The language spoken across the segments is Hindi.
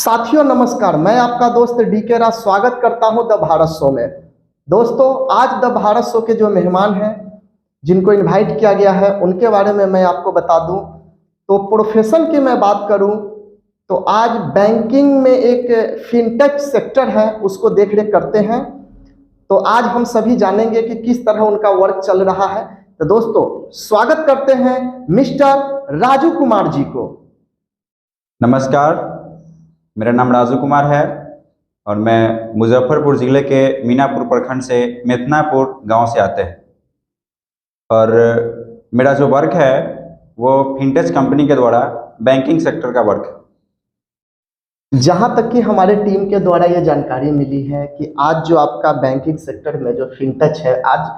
साथियों नमस्कार, मैं आपका दोस्त डीके राज स्वागत करता हूं द भारत शो में। दोस्तों, आज द भारत शो के जो मेहमान हैं, जिनको इनवाइट किया गया है, उनके बारे में मैं आपको बता दूं तो प्रोफेशन की मैं बात करूं तो आज बैंकिंग में एक फिनटेक सेक्टर है, उसको देख रेख करते हैं। तो आज हम सभी जानेंगे कि किस तरह उनका वर्क चल रहा है। तो दोस्तों, स्वागत करते हैं मिस्टर राजू कुमार जी को। नमस्कार, मेरा नाम राजू कुमार है और मैं मुजफ्फरपुर ज़िले के मीनापुर प्रखंड से मेतनापुर गांव से आते हैं। और मेरा जो वर्क है वो फिनटेक कंपनी के द्वारा बैंकिंग सेक्टर का वर्क है। जहाँ तक कि हमारे टीम के द्वारा ये जानकारी मिली है कि आज जो आपका बैंकिंग सेक्टर में जो फिनटेक है, आज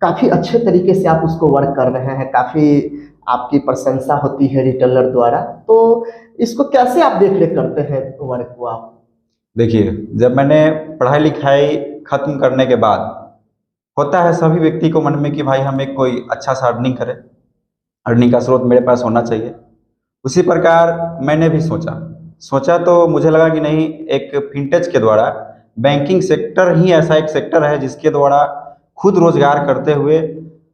काफ़ी अच्छे तरीके से आप उसको वर्क कर रहे हैं, काफ़ी आपकी प्रशंसा होती है रिटेलर द्वारा। तो इसको कैसे आप देख रेख करते हैं वर्क को आप? देखिए, जब मैंने पढ़ाई लिखाई ख़त्म करने के बाद होता है सभी व्यक्ति को मन में कि भाई हमें कोई अच्छा सा अर्निंग करें, अर्निंग का स्रोत मेरे पास होना चाहिए। उसी प्रकार मैंने भी सोचा तो मुझे लगा कि नहीं, एक फिनटेक के द्वारा बैंकिंग सेक्टर ही ऐसा एक सेक्टर है जिसके द्वारा खुद रोजगार करते हुए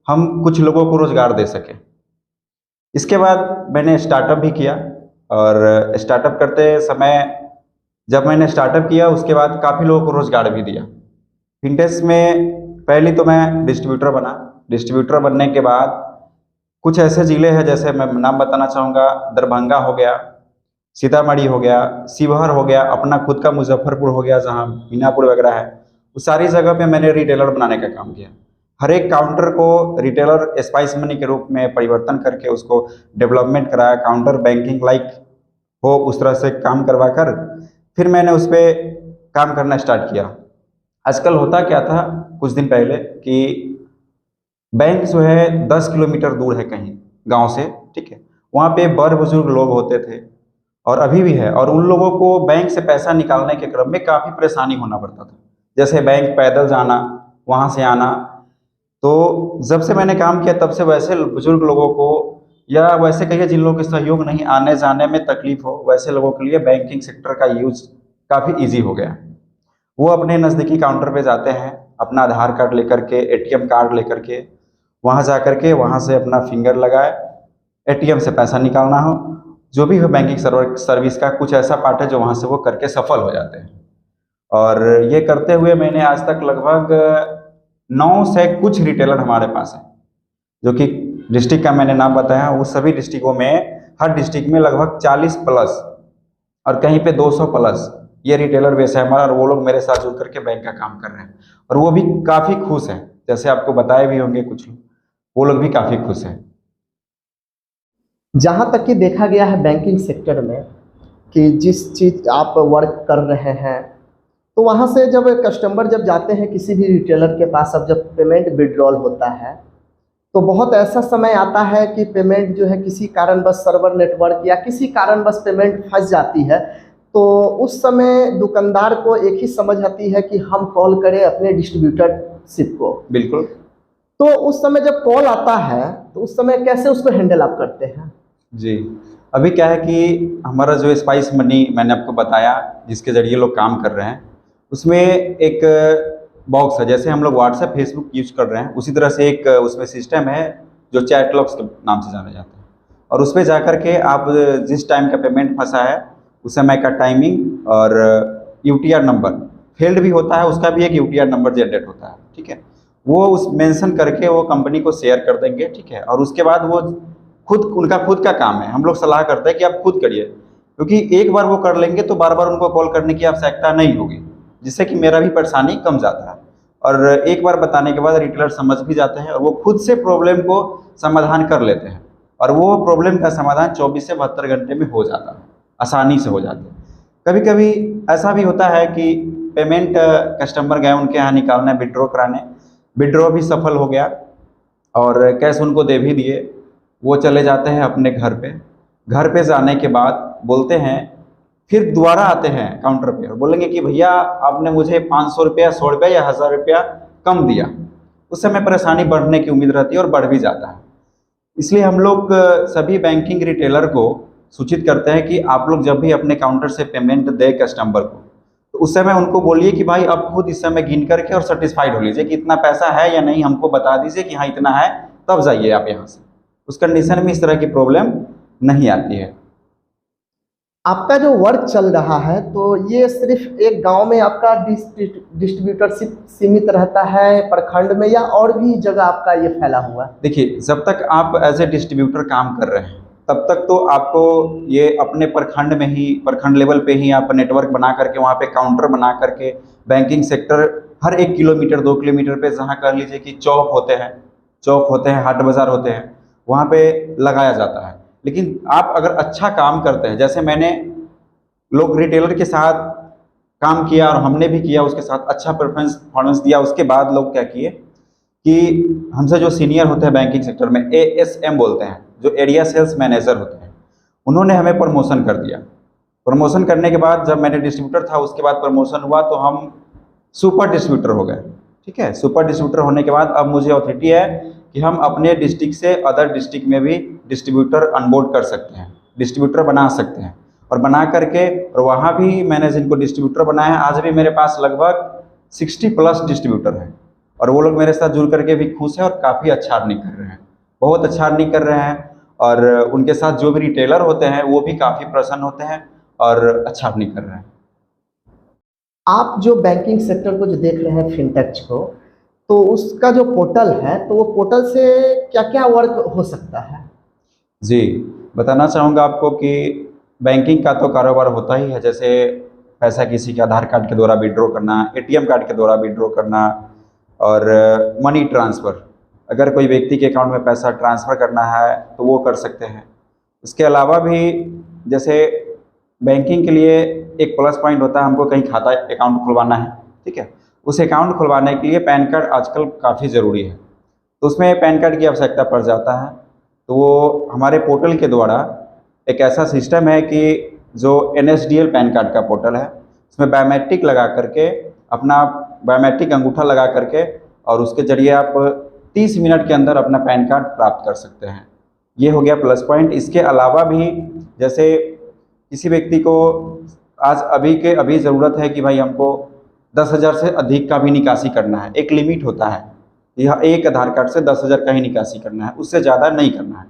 हम कुछ लोगों को रोजगार दे सकें। इसके बाद मैंने स्टार्टअप भी किया और स्टार्टअप करते समय जब मैंने स्टार्टअप किया उसके बाद काफ़ी लोगों को रोजगार भी दिया। फिनटेक में पहले तो मैं डिस्ट्रीब्यूटर बना। डिस्ट्रीब्यूटर बनने के बाद कुछ ऐसे ज़िले हैं, जैसे मैं नाम बताना चाहूँगा, दरभंगा हो गया, सीतामढ़ी हो गया, शिवहर हो गया, अपना खुद का मुजफ्फरपुर हो गया जहाँ मीनापुर वगैरह है, उस सारी जगह पे मैंने रिटेलर बनाने का काम किया। हर एक काउंटर को रिटेलर स्पाइस मनी के रूप में परिवर्तन करके उसको डेवलपमेंट कराया, काउंटर बैंकिंग लाइक हो उस तरह से काम करवा कर फिर मैंने उस पर काम करना स्टार्ट किया। आजकल होता क्या था, कुछ दिन पहले, कि बैंक जो है 10 किलोमीटर दूर है कहीं गांव से, ठीक है, वहाँ पे बड़े बुजुर्ग लोग होते थे और अभी भी है, और उन लोगों को बैंक से पैसा निकालने के क्रम में काफ़ी परेशानी होना पड़ता था। जैसे बैंक पैदल जाना, वहाँ से आना। तो जब से मैंने काम किया तब से वैसे बुजुर्ग लोगों को, या वैसे कहिए जिन लोगों के सहयोग नहीं, आने जाने में तकलीफ हो, वैसे लोगों के लिए बैंकिंग सेक्टर का यूज काफ़ी ईजी हो गया। वो अपने नज़दीकी काउंटर पे जाते हैं, अपना आधार कार्ड लेकर के, एटीएम कार्ड लेकर के, वहाँ जा कर के वहाँ से अपना फिंगर लगाए, एटीएम से पैसा निकालना हो, जो भी हो बैंकिंग सर्विस का कुछ ऐसा पार्ट है जो वहाँ से वो करके सफल हो जाते हैं। और ये करते हुए मैंने आज तक लगभग 9 से कुछ रिटेलर हमारे पास हैं, जो कि डिस्ट्रिक्ट का मैंने नाम बताया, वो सभी डिस्ट्रिक्टों में, हर डिस्ट्रिक्ट में लगभग 40 प्लस और कहीं पे 200 प्लस ये रिटेलर बेस है हमारा, और वो लोग मेरे साथ जुड़ करके बैंक का काम कर रहे हैं और वो भी काफ़ी खुश हैं। जैसे आपको बताए भी होंगे कुछ लोग, वो लोग भी काफ़ी खुश हैं। जहाँ तक कि देखा गया है बैंकिंग सेक्टर में कि जिस चीज़ आप वर्क कर रहे हैं, तो वहाँ से जब कस्टमर जब जाते हैं किसी भी रिटेलर के पास, अब जब पेमेंट विड्रॉल होता है तो बहुत ऐसा समय आता है कि पेमेंट जो है किसी कारणवश सर्वर नेटवर्क या किसी कारणवश पेमेंट फंस जाती है। तो उस समय दुकानदार को एक ही समझ आती है कि हम कॉल करें अपने डिस्ट्रीब्यूटरशिप को। बिल्कुल। तो उस समय जब कॉल आता है तो उस समय कैसे उसको हैंडल आप करते हैं? जी, अभी क्या है कि हमारा जो स्पाइस मनी मैंने आपको बताया जिसके ज़रिए लोग काम कर रहे हैं, उसमें एक बॉक्स है। जैसे हम लोग व्हाट्सएप फेसबुक यूज कर रहे हैं, उसी तरह से एक उसमें सिस्टम है जो चैट लॉक्स के नाम से जाना जाता है, और उस पर जा कर के आप जिस टाइम का पेमेंट फंसा है उस समय का टाइमिंग और यूटीआर नंबर, फेल्ड भी होता है उसका भी एक यूटीआर नंबर जनरेट होता है, ठीक है, वो उस मेंशन करके वो कंपनी को शेयर कर देंगे, ठीक है। और उसके बाद वो खुद, उनका खुद का काम है, हम लोग सलाह करते हैं कि आप खुद करिए, क्योंकि एक बार वो कर लेंगे तो बार बार उनको कॉल करने की आवश्यकता नहीं होगी, जिससे कि मेरा भी परेशानी कम जाता है। और एक बार बताने के बाद रिटेलर समझ भी जाते हैं और वो खुद से प्रॉब्लम को समाधान कर लेते हैं, और वो प्रॉब्लम का समाधान 24 से 72 घंटे में हो जाता है, आसानी से हो जाता है। कभी कभी ऐसा भी होता है कि पेमेंट कस्टमर गए उनके यहाँ निकालने, विड्रॉ कराने, विड्रॉ भी सफल हो गया और कैश उनको दे भी दिए, वो चले जाते हैं अपने घर पे। घर पे जाने के बाद बोलते हैं, फिर दोबारा आते हैं काउंटर पे और बोलेंगे कि भैया आपने मुझे 500 रुपया, 100 रुपया या 1000 रुपया कम दिया। उस समय परेशानी बढ़ने की उम्मीद रहती है और बढ़ भी जाता है। इसलिए हम लोग सभी बैंकिंग रिटेलर को सूचित करते हैं कि आप लोग जब भी अपने काउंटर से पेमेंट दे कस्टमर को, तो उस समय उनको बोलिए कि भाई अब खुद इस समय गिन करके और सेटिस्फाइड हो लीजिए कि इतना पैसा है या नहीं, हमको बता दीजिए कि हाँ इतना है, तब जाइए आप यहाँ से। उस कंडीशन में इस तरह की प्रॉब्लम नहीं आती है। आपका जो वर्क चल रहा है तो ये सिर्फ एक गांव में आपका डिस्ट्रीब्यूटरशिप सीमित रहता है, प्रखंड में, या और भी जगह आपका ये फैला हुआ है? देखिए, जब तक आप एज ए डिस्ट्रीब्यूटर काम कर रहे हैं तब तक तो आपको ये अपने प्रखंड में ही, प्रखंड लेवल पे ही आप नेटवर्क बना करके, वहाँ पे काउंटर बना करके, बैंकिंग सेक्टर हर 1 किलोमीटर 2 किलोमीटर पे जहाँ कर लीजिए कि चौक होते हैं, हाट बाज़ार होते हैं, वहाँ पे लगाया जाता है। लेकिन आप अगर अच्छा काम करते हैं, जैसे मैंने लोग रिटेलर के साथ काम किया और हमने भी किया, उसके साथ अच्छा परफॉर्मेंस दिया, उसके बाद लोग क्या किए कि हमसे जो सीनियर होते हैं बैंकिंग सेक्टर में, ASM बोलते हैं, जो एरिया सेल्स मैनेजर होते हैं, उन्होंने हमें प्रमोशन कर दिया। प्रमोशन करने के बाद जब मैंने डिस्ट्रीब्यूटर था, उसके बाद प्रमोशन हुआ तो हम सुपर डिस्ट्रीब्यूटर हो गए। ठीक है, सुपर डिस्ट्रीब्यूटर होने के बाद अब मुझे अथॉरिटी है कि हम अपने डिस्ट्रिक्ट से अदर डिस्ट्रिक्ट में भी डिस्ट्रीब्यूटर अनबोर्ड कर सकते हैं, डिस्ट्रीब्यूटर बना सकते हैं। और बना करके, और वहाँ भी मैंने जिनको डिस्ट्रीब्यूटर बनाया है, आज भी मेरे पास लगभग 60+ डिस्ट्रीब्यूटर हैं, और वो लोग मेरे साथ जुड़ करके भी खुश हैं और काफ़ी अच्छा अर्निंग कर रहे हैं, बहुत अच्छा अर्निंग कर रहे हैं। और उनके साथ जो भी रिटेलर होते हैं वो भी काफ़ी प्रसन्न होते हैं और अच्छा अर्निंग कर रहे हैं। आप जो बैंकिंग सेक्टर को जो देख रहे हैं, फिनटेक को, तो उसका जो पोर्टल है, तो वो पोर्टल से क्या क्या वर्क हो सकता है? जी, बताना चाहूँगा आपको कि बैंकिंग का तो कारोबार होता ही है, जैसे पैसा किसी के आधार कार्ड के द्वारा विड्रॉ करना, ATM कार्ड के द्वारा विड्रॉ करना, और मनी ट्रांसफ़र, अगर कोई व्यक्ति के अकाउंट में पैसा ट्रांसफ़र करना है तो वो कर सकते हैं। इसके अलावा भी जैसे बैंकिंग के लिए एक प्लस पॉइंट होता है, हमको कहीं खाता अकाउंट खुलवाना है, ठीक है, उस अकाउंट खुलवाने के लिए पैन कार्ड आजकल काफ़ी ज़रूरी है, तो उसमें पैन कार्ड की आवश्यकता पड़ जाता है। तो वो हमारे पोर्टल के द्वारा एक ऐसा सिस्टम है कि जो NSDL पैन कार्ड का पोर्टल है, उसमें बायोमेट्रिक लगा करके, अपना बायोमेट्रिक अंगूठा लगा करके, और उसके ज़रिए आप 30 मिनट के अंदर अपना पैन कार्ड प्राप्त कर सकते हैं। ये हो गया प्लस पॉइंट। इसके अलावा भी जैसे किसी व्यक्ति को आज अभी के अभी ज़रूरत है कि भाई हमको 10,000 से अधिक का भी निकासी करना है, एक लिमिट होता है, यह एक आधार कार्ड से 10,000 का ही निकासी करना है, उससे ज़्यादा नहीं करना है।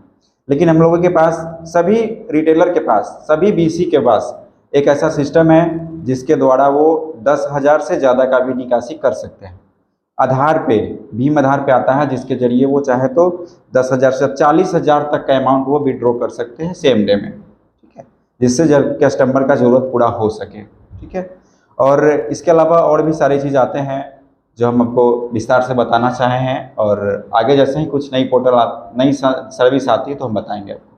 लेकिन हम लोगों के पास, सभी रिटेलर के पास, सभी BC के पास एक ऐसा सिस्टम है जिसके द्वारा वो 10,000 से ज़्यादा का भी निकासी कर सकते हैं। आधार पे, भीम आधार पे आता है, जिसके ज़रिए वो चाहे तो 10,000 से 40,000 तक का अमाउंट वो विड्रॉ कर सकते हैं सेम डे में, ठीक है, जिससे जब कस्टमर का ज़रूरत पूरा हो सके। ठीक है, और इसके अलावा और भी सारी चीज़ आते हैं जो हम आपको विस्तार से बताना चाहे हैं, और आगे जैसे ही कुछ नई पोर्टल नई सर्विस आती है तो हम बताएंगे आपको।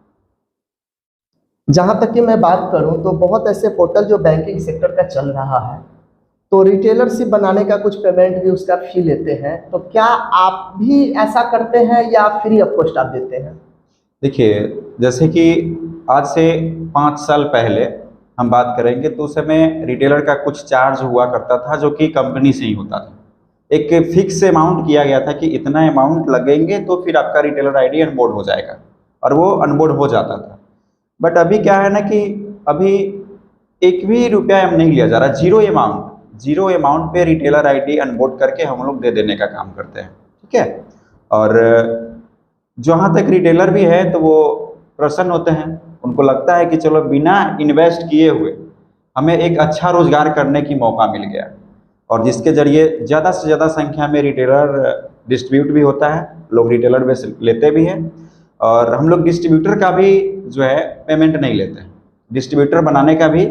जहाँ तक कि मैं बात करूँ तो बहुत ऐसे पोर्टल जो बैंकिंग सेक्टर का चल रहा है, तो रिटेलरशिप बनाने का कुछ पेमेंट भी उसका फी लेते हैं, तो क्या आप भी ऐसा करते हैं या फ्री ऑफ कॉस्ट आप देते हैं? देखिए, जैसे कि आज से 5 साल पहले हम बात करेंगे तो उस समय रिटेलर का कुछ चार्ज हुआ करता था, जो कि कंपनी से ही होता था। एक फिक्स अमाउंट किया गया था कि इतना अमाउंट लगेंगे तो फिर आपका रिटेलर आईडी अनबोर्ड हो जाएगा, और वो अनबोर्ड हो जाता था। बट अभी क्या है ना कि अभी एक भी रुपया हम नहीं लिया जा रहा, जीरो अमाउंट पे रिटेलर आईडी अनबोर्ड करके हम लोग दे देने का काम करते हैं। ठीक है, और जहाँ तक रिटेलर भी है तो वो प्रसन्न होते हैं, उनको लगता है कि चलो बिना इन्वेस्ट किए हुए हमें एक अच्छा रोजगार करने की मौका मिल गया, और जिसके जरिए ज़्यादा से ज़्यादा संख्या में रिटेलर डिस्ट्रीब्यूट भी होता है, लोग रिटेलर बेस लेते भी हैं, और हम लोग डिस्ट्रीब्यूटर का भी जो है पेमेंट नहीं लेते हैं। डिस्ट्रीब्यूटर बनाने का भी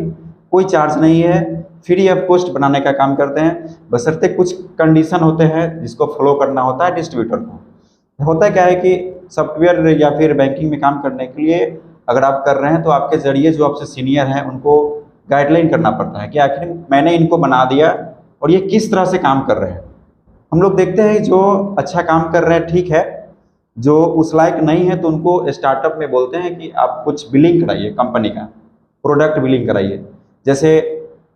कोई चार्ज नहीं है, फ्री ऑफ कॉस्ट बनाने का काम करते हैं, बशर्ते कुछ कंडीशन होते हैं जिसको फॉलो करना होता है डिस्ट्रीब्यूटर को। होता क्या है कि सॉफ्टवेयर या फिर बैंकिंग में काम करने के लिए अगर आप कर रहे हैं तो आपके ज़रिए जो आपसे सीनियर हैं उनको गाइडलाइन करना पड़ता है कि आखिर मैंने इनको बना दिया और ये किस तरह से काम कर रहे हैं। हम लोग देखते हैं जो अच्छा काम कर रहे हैं ठीक है, जो उस लायक नहीं है तो उनको स्टार्टअप में बोलते हैं कि आप कुछ बिलिंग कराइए, कंपनी का प्रोडक्ट बिलिंग कराइए। जैसे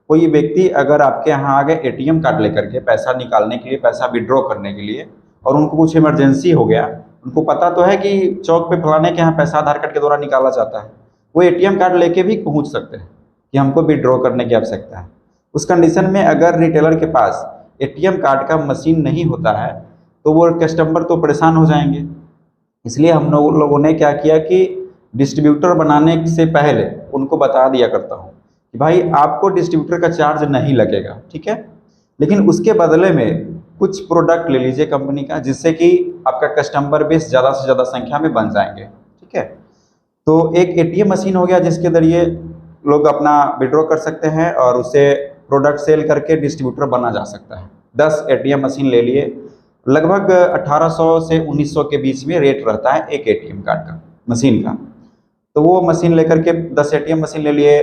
कोई व्यक्ति अगर आपके यहाँ आ गए ATM कार्ड लेकर के पैसा निकालने के लिए, पैसा विड्रॉ करने के लिए, और उनको कुछ इमरजेंसी हो गया, उनको पता तो है कि चौक पे फलाने के यहाँ पैसा आधार कार्ड के द्वारा निकाला जाता है, वो एटीएम कार्ड लेके भी पहुंच सकते हैं कि हमको विड्रॉ करने की आवश्यकता है। उस कंडीशन में अगर रिटेलर के पास एटीएम कार्ड का मशीन नहीं होता है तो वो कस्टमर तो परेशान हो जाएंगे। इसलिए हम लोगों ने क्या किया कि डिस्ट्रीब्यूटर बनाने से पहले उनको बता दिया करता हूँ कि भाई आपको डिस्ट्रीब्यूटर का चार्ज नहीं लगेगा, ठीक है, लेकिन उसके बदले में कुछ प्रोडक्ट ले लीजिए कंपनी का, जिससे कि आपका कस्टमर बेस ज़्यादा से ज़्यादा संख्या में बन जाएंगे, ठीक है। तो एक एटीएम मशीन हो गया जिसके जरिए लोग अपना विड्रॉ कर सकते हैं और उसे प्रोडक्ट सेल करके डिस्ट्रीब्यूटर बना जा सकता है। 10 एटीएम मशीन ले लिए, लगभग 1800 से 1900 के बीच में रेट रहता है एक एटीएम कार्ड का, मशीन का। तो वो मशीन लेकर के 10 एटीएम मशीन ले लिए।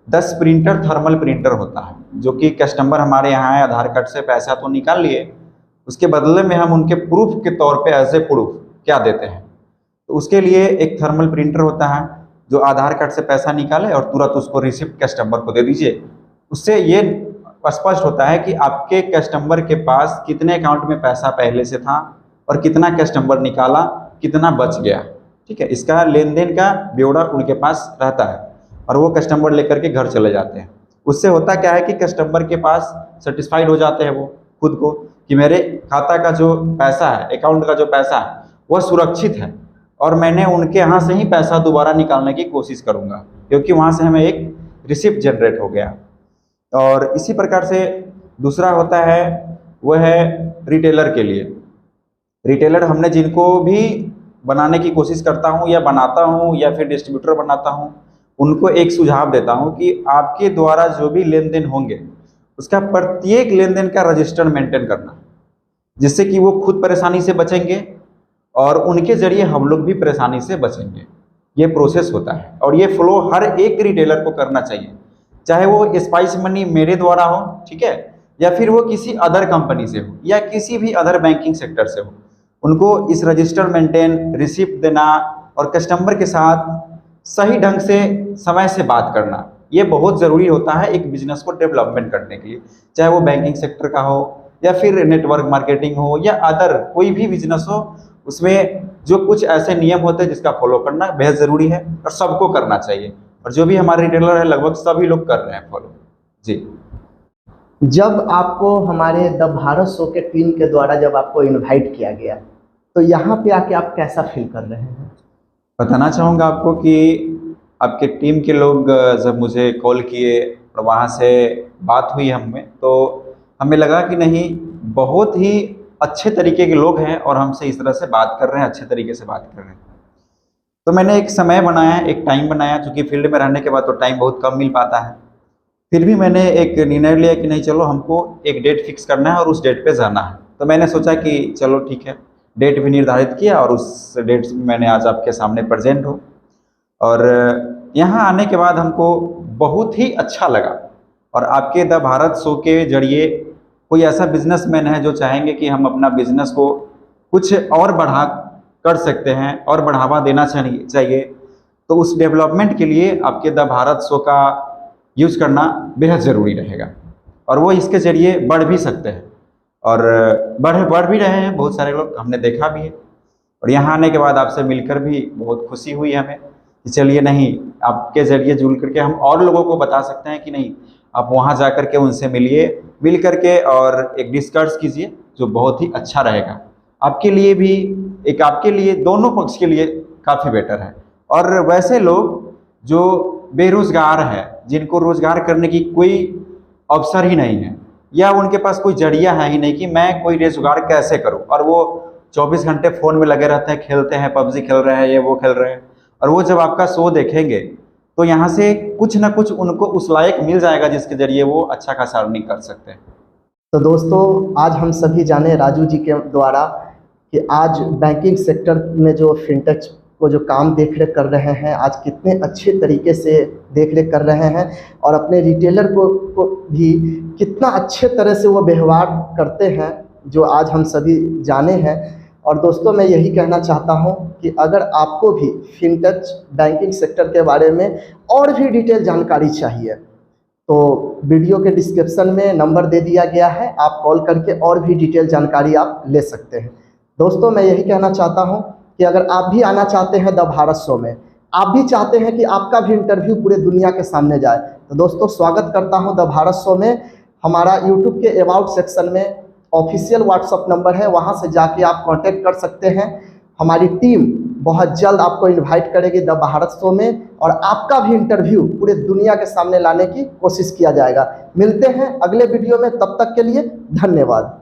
10 प्रिंटर, थर्मल प्रिंटर होता है जो कि कस्टमर हमारे यहाँ है, आधार कार्ड से पैसा तो निकाल लिए, उसके बदले में हम उनके प्रूफ के तौर पे एज ए प्रूफ क्या देते हैं, तो उसके लिए एक थर्मल प्रिंटर होता है जो आधार कार्ड से पैसा निकाले और तुरंत उसको रिसिप्ट कस्टमर को दे दीजिए। उससे ये स्पष्ट होता है कि आपके कस्टमर के पास कितने अकाउंट में पैसा पहले से था और कितना कस्टमर निकाला, कितना बच गया, ठीक है। इसका लेन देन का ब्यौरा उनके पास रहता है और वो कस्टमर लेकर के घर चले जाते हैं। उससे होता क्या है कि कस्टमर के पास सेटिस्फाइड हो जाते हैं वो खुद को कि मेरे खाता का जो पैसा है, अकाउंट का जो पैसा है वह सुरक्षित है और मैंने उनके यहाँ से ही पैसा दोबारा निकालने की कोशिश करूँगा, क्योंकि वहाँ से हमें एक रिसिप्ट जनरेट हो गया। और इसी प्रकार से दूसरा होता है वह है रिटेलर के लिए। रिटेलर हमने जिनको भी बनाने की कोशिश करता हूँ या बनाता हूँ या फिर डिस्ट्रीब्यूटर बनाता हूँ, उनको एक सुझाव देता हूँ कि आपके द्वारा जो भी लेन देन होंगे उसका प्रत्येक लेन देन का रजिस्टर मेंटेन करना, जिससे कि वो खुद परेशानी से बचेंगे और उनके जरिए हम लोग भी परेशानी से बचेंगे। ये प्रोसेस होता है और ये फ्लो हर एक रिटेलर को करना चाहिए, चाहे वो स्पाइस मनी मेरे द्वारा हो, ठीक है, या फिर वो किसी अदर कंपनी से हो या किसी भी अदर बैंकिंग सेक्टर से हो। उनको इस रजिस्टर मेंटेन, रिसिप्ट देना और कस्टमर के साथ सही ढंग से समय से बात करना, ये बहुत ज़रूरी होता है एक बिजनेस को डेवलपमेंट करने के लिए, चाहे वो बैंकिंग सेक्टर का हो या फिर नेटवर्क मार्केटिंग हो या अदर कोई भी बिजनेस हो। उसमें जो कुछ ऐसे नियम होते हैं जिसका फॉलो करना बेहद ज़रूरी है और सबको करना चाहिए, और जो भी हमारे रिटेलर है लगभग सभी लोग कर रहे हैं फॉलो। जी। जब आपको हमारे द भारत शो के टीम के द्वारा जब आपको इनवाइट किया गया तो यहाँ पे आके आप कैसा फील कर रहे हैं? बताना चाहूँगा आपको कि आपके टीम के लोग जब मुझे कॉल किए और वहाँ से बात हुई हमें, तो हमें लगा कि नहीं, बहुत ही अच्छे तरीके के लोग हैं और हमसे इस तरह से बात कर रहे हैं, अच्छे तरीके से बात कर रहे हैं। तो मैंने एक समय बनाया, एक टाइम बनाया, क्योंकि फील्ड में रहने के बाद तो टाइम बहुत कम मिल पाता है। फिर भी मैंने एक निर्णय लिया कि नहीं, चलो हमको एक डेट फिक्स करना है और उस डेट पे जाना है। तो मैंने सोचा कि चलो ठीक है, डेट भी निर्धारित किया और उस डेट में मैंने आज आपके सामने प्रेजेंट हूँ। और यहाँ आने के बाद हमको बहुत ही अच्छा लगा और आपके द भारत शो के जरिए कोई ऐसा बिजनेसमैन है जो चाहेंगे कि हम अपना बिजनेस को कुछ और बढ़ा कर सकते हैं और बढ़ावा देना चाहिए, तो उस डेवलपमेंट के लिए आपके द भारत शो का यूज करना बेहद ज़रूरी रहेगा और वो इसके जरिए बढ़ भी सकते हैं और बढ़ भी रहे हैं। बहुत सारे लोग हमने देखा भी है और यहाँ आने के बाद आपसे मिलकर भी बहुत खुशी हुई हमें कि चलिए नहीं, आपके ज़रिए जुड़ करके हम और लोगों को बता सकते हैं कि नहीं, आप वहाँ जा कर के उनसे मिल करके और एक डिस्कस कीजिए जो बहुत ही अच्छा रहेगा आपके लिए भी, एक आपके लिए, दोनों पक्ष के लिए काफ़ी बेटर है। और वैसे लोग जो बेरोजगार हैं, जिनको रोजगार करने की कोई अवसर ही नहीं है या उनके पास कोई जरिया है ही नहीं कि मैं कोई रोजगार कैसे करूं, और वो 24 घंटे फ़ोन में लगे रहते हैं, खेलते हैं, पबजी खेल रहे हैं, ये वो खेल रहे हैं, और वो जब आपका शो देखेंगे तो यहाँ से कुछ ना कुछ उनको उस लायक मिल जाएगा जिसके ज़रिए वो अच्छा खासा अर्निंग कर सकते हैं। तो दोस्तों, आज हम सभी जाने राजू जी के द्वारा कि आज बैंकिंग सेक्टर में जो फिनटेक को जो काम देख रेख कर रहे हैं, आज कितने अच्छे तरीके से देख रेख कर रहे हैं और अपने रिटेलर को भी कितना अच्छे तरह से वो व्यवहार करते हैं, जो आज हम सभी जाने हैं। और दोस्तों, मैं यही कहना चाहता हूं कि अगर आपको भी फिनटेक बैंकिंग सेक्टर के बारे में और भी डिटेल जानकारी चाहिए तो वीडियो के डिस्क्रिप्शन में नंबर दे दिया गया है, आप कॉल करके और भी डिटेल जानकारी आप ले सकते हैं। दोस्तों, मैं यही कहना चाहता हूं कि अगर आप भी आना चाहते हैं द भारत शो में, आप भी चाहते हैं कि आपका भी इंटरव्यू पूरे दुनिया के सामने जाए, तो दोस्तों स्वागत करता हूं द भारत शो में। हमारा यूट्यूब के अबाउट सेक्शन में ऑफिशियल व्हाट्सअप नंबर है, वहां से जाके आप कांटेक्ट कर सकते हैं। हमारी टीम बहुत जल्द आपको इनवाइट करेगी द भारत शो में, और आपका भी इंटरव्यू पूरे दुनिया के सामने लाने की कोशिश किया जाएगा। मिलते हैं अगले वीडियो में, तब तक के लिए धन्यवाद।